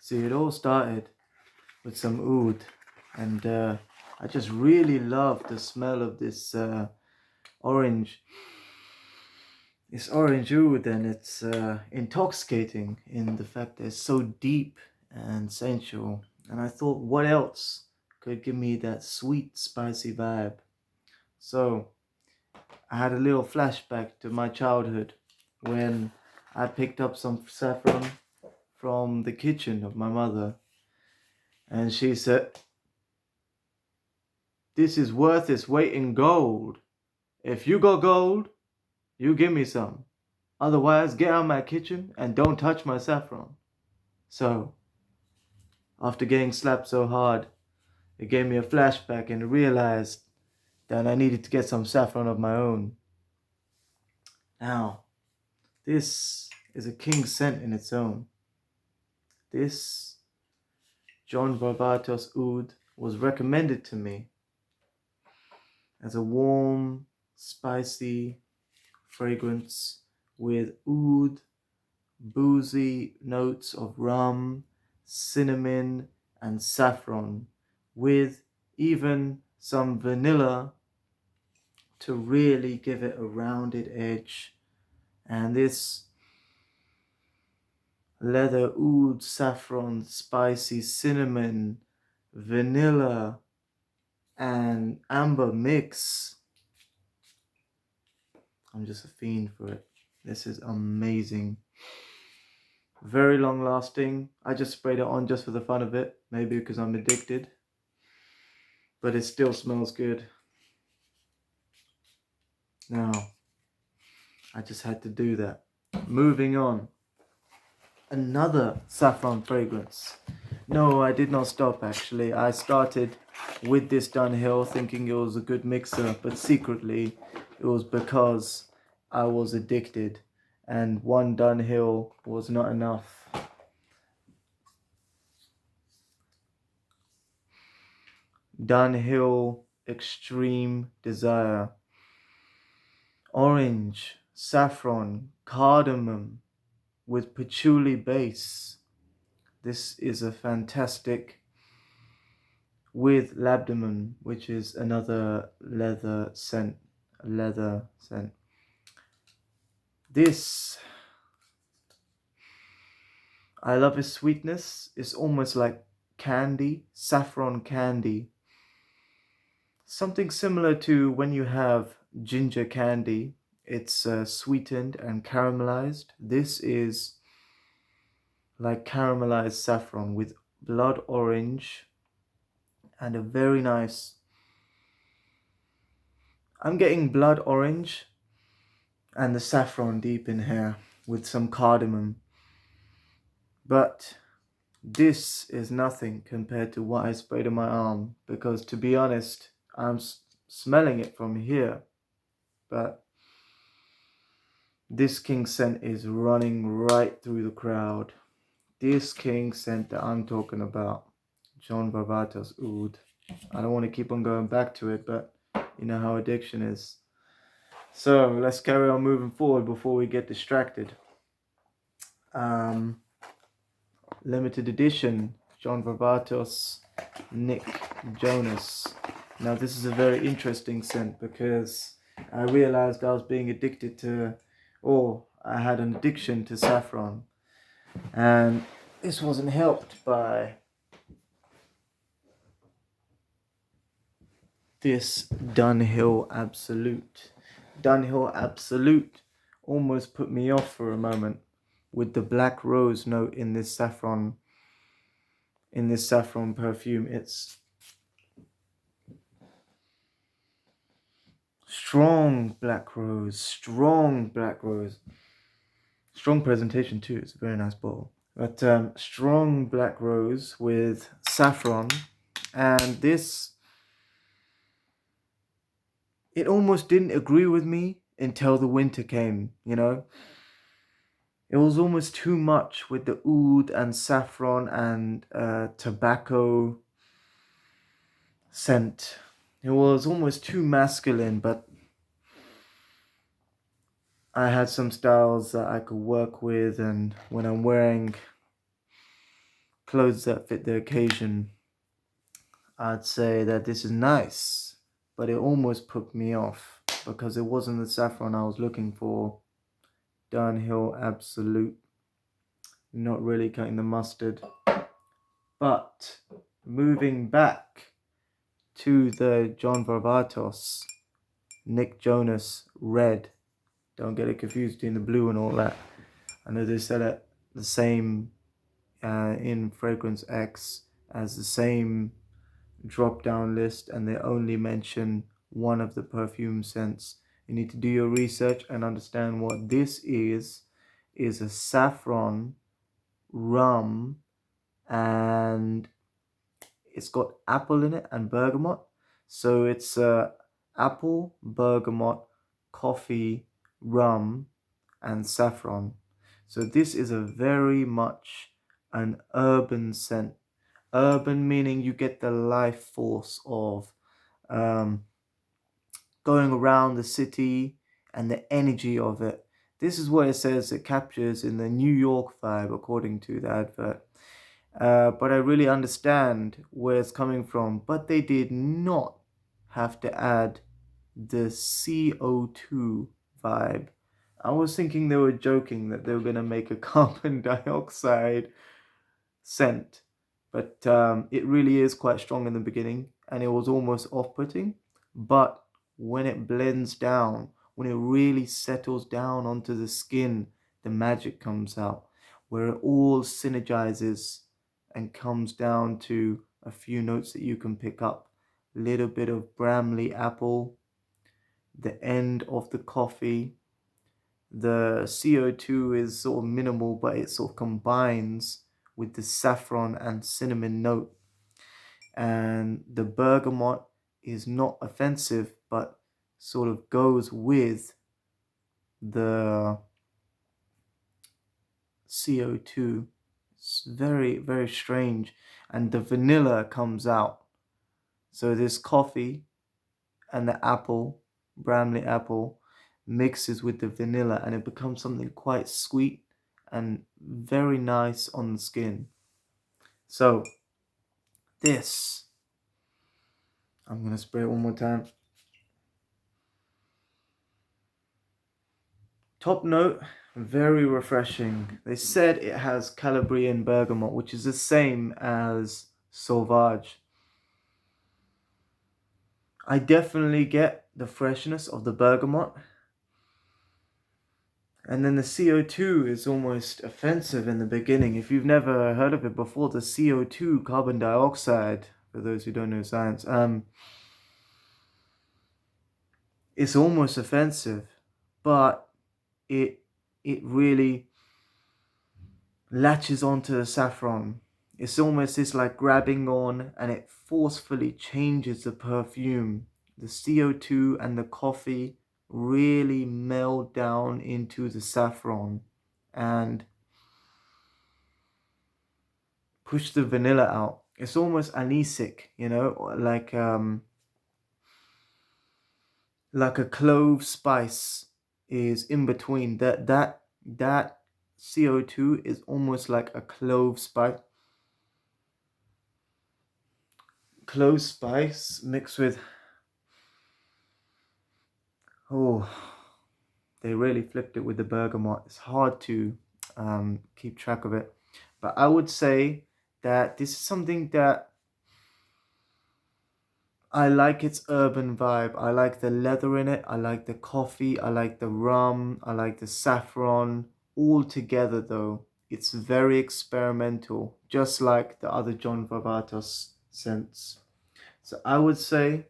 See, it all started with some oud, and I just really love the smell of this orange. It's orange oud, and it's intoxicating in the fact that it's so deep and sensual. And I thought, what else could give me that sweet, spicy vibe? So I had a little flashback to my childhood when I picked up some saffron from the kitchen of my mother, and she said, "This is worth its weight in gold. If you got gold, you give me some. Otherwise, get out of my kitchen and don't touch my saffron." So, after getting slapped so hard, it gave me a flashback and realized that I needed to get some saffron of my own. Now, this is a king scent in its own. This John Varvatos Oud was recommended to me as a warm, spicy fragrance with oud, boozy notes of rum, cinnamon, and saffron, with even some vanilla to really give it a rounded edge. And this leather oud, saffron, spicy, cinnamon, vanilla, and amber mix, I'm just a fiend for it. This is amazing. Very long lasting. I just sprayed it on just for the fun of it. Maybe because I'm addicted. But it still smells good. Now, I just had to do that. Moving on. Another saffron fragrance. No, I did not stop actually. I started with this Dunhill thinking it was a good mixer, but secretly it was because I was addicted and one Dunhill was not enough. Dunhill Extreme Desire. Orange, saffron, cardamom with patchouli base. This is a fantastic, with labdanum, which is another leather scent. This, I love its sweetness. It's almost like candy, saffron candy. Something similar to when you have ginger candy. It's sweetened and caramelized. This is like caramelized saffron with blood orange and a very nice, I'm getting blood orange and the saffron deep in here with some cardamom. But this is nothing compared to what I sprayed on my arm, because to be honest, I'm smelling it from here. But this king scent is running right through the crowd. This king scent that I'm talking about, John Varvatos Oud. I don't want to keep on going back to it, but you know how addiction is. So let's carry on moving forward before we get distracted. Limited edition, John Varvatos, Nick Jonas. Now this is a very interesting scent because I realized I was being addicted to, or I had an addiction to saffron. And this wasn't helped by this Dunhill Absolute. Dunhill Absolute almost put me off for a moment with the black rose note in this saffron perfume. It's strong black rose, strong presentation too. It's a very nice bottle, but strong black rose with saffron. And this, it almost didn't agree with me until the winter came, you know. It was almost too much with the oud and saffron and tobacco scent. It was almost too masculine, but I had some styles that I could work with, and when I'm wearing clothes that fit the occasion, I'd say that this is nice, but it almost put me off because it wasn't the saffron I was looking for. Dunhill Absolute, not really cutting the mustard. But moving back to the John Varvatos, Nick Jonas red. Don't get it confused between the blue and all that. I know they sell it the same in Fragrance X as the same drop down list, and they only mention one of the perfume scents. You need to do your research and understand what this is a saffron, rum, and it's got apple in it and bergamot. So it's apple, bergamot, coffee, rum, and saffron. So this is a very much an urban scent. Urban meaning you get the life force of going around the city and the energy of it. This is what it says it captures in the New York vibe, according to the advert. But I really understand where it's coming from. But they did not have to add the CO2 vibe. I was thinking they were joking that they were going to make a carbon dioxide scent. But it really is quite strong in the beginning, and it was almost off-putting. But when it blends down, when it really settles down onto the skin, the magic comes out, where it all synergizes and comes down to a few notes that you can pick up. A little bit of Bramley apple, the end of the coffee. The CO2 is sort of minimal, but it sort of combines with the saffron and cinnamon note. And the bergamot is not offensive, but sort of goes with the CO2. It's very, very strange. And the vanilla comes out. So this coffee and the apple, Bramley apple, mixes with the vanilla, and it becomes something quite sweet and very nice on the skin. So this, I'm going to spray it one more time. Top note, very refreshing. They said it has Calabrian bergamot, which is the same as Sauvage. I definitely get the freshness of the bergamot. And then the CO2 is almost offensive in the beginning. If you've never heard of it before, the CO2, carbon dioxide, for those who don't know science, it's almost offensive, but it really latches onto the saffron. It's almost this like grabbing on, and it forcefully changes the perfume. The CO2 and the coffee really meld down into the saffron and push the vanilla out. It's almost anisic, you know, like a clove spice is in between. That CO2 is almost like a clove spice. Clove spice mixed with, oh, they really flipped it with the bergamot. It's hard to keep track of it, but I would say that this is something that I like. Its urban vibe. I like the leather in it. I like the coffee. I like the rum. I like the saffron. All together though, it's very experimental, just like the other John Varvatos scents. So I would say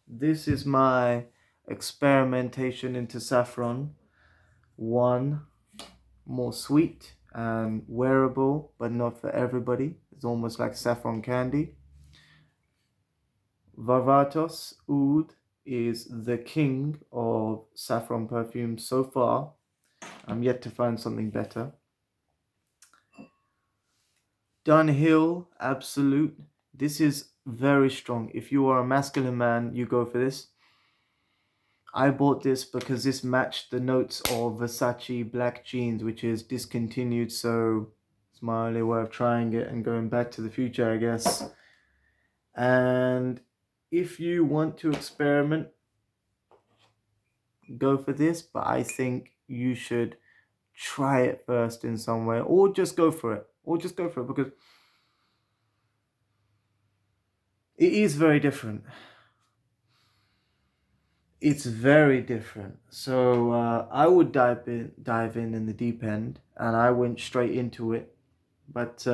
this is my experimentation into saffron. One, more sweet and wearable, but not for everybody. It's almost like saffron candy. Varvatos Oud is the king of saffron perfumes so far. I'm yet to find something better. Dunhill Absolute. This is very strong. If you are a masculine man, you go for this. I bought this because this matched the notes of Versace black jeans, which is discontinued, so It's my only way of trying it and going back to the future, I guess. And if you want to experiment, go for this, but I think you should try it first in some way, or just go for it, because it is very different. It's very different. So I would dive in the deep end, and I went straight into it. But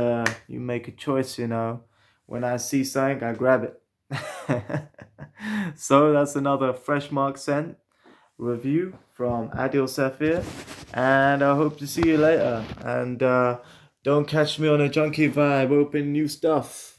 you make a choice, you know. When I see something, I grab it. So that's another Fresh Mark scent review from Adil Safir, and I hope to see you later. And don't catch me on a junkie vibe, open new stuff.